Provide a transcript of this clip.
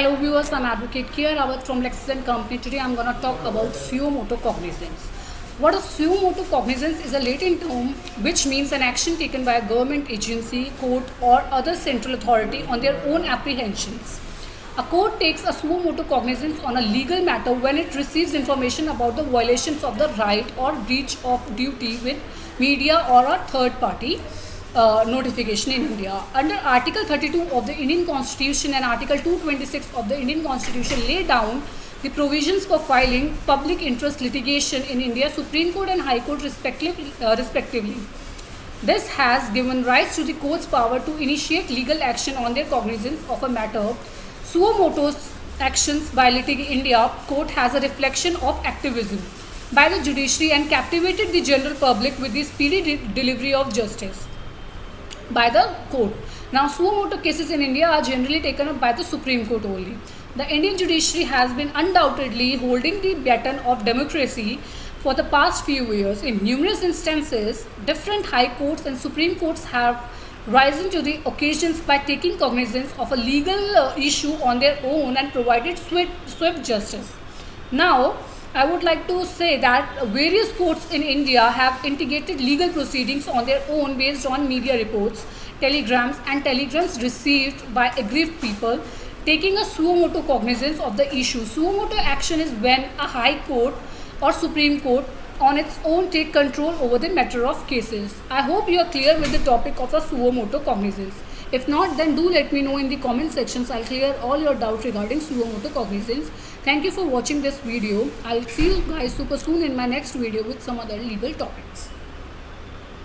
Hello viewers, I'm Advocate Kier Rawat from Lexis & Company. Today I'm going to talk about suo motu cognizance. What is suo motu cognizance is a Latin term which means an action taken by a government agency, court or other central authority on their own apprehensions. A court takes a suo motu cognizance on a legal matter when it receives information about the violations of the right or breach of duty with media or a third party notification in India. Under Article 32 of the Indian Constitution and Article 226 of the Indian Constitution lay down the provisions for filing public interest litigation in India, Supreme Court and High Court respectively. This has given rise to the court's power to initiate legal action on their cognizance of a matter. Suo motu's actions by litigating India court has a reflection of activism by the judiciary and captivated the general public with the speedy delivery of justice by the court. Now, suo motu cases in India are generally taken up by the Supreme Court only. The Indian judiciary has been undoubtedly holding the baton of democracy for the past few years. In numerous instances, different high courts and Supreme Courts have risen to the occasions by taking cognizance of a legal issue on their own and provided swift justice. Now, I would like to say that various courts in India have integrated legal proceedings on their own based on media reports, telegrams and telegrams received by aggrieved people taking a suo motu cognizance of the issue. Suo motu action is when a high court or Supreme Court on its own take control over the matter of cases. I hope you are clear with the topic of a suo motu cognizance. If not, then do let me know in the comment sections. I'll clear all your doubts regarding suo motu cognizance. Thank you for watching this video. I'll see you guys super soon in my next video with some other legal topics.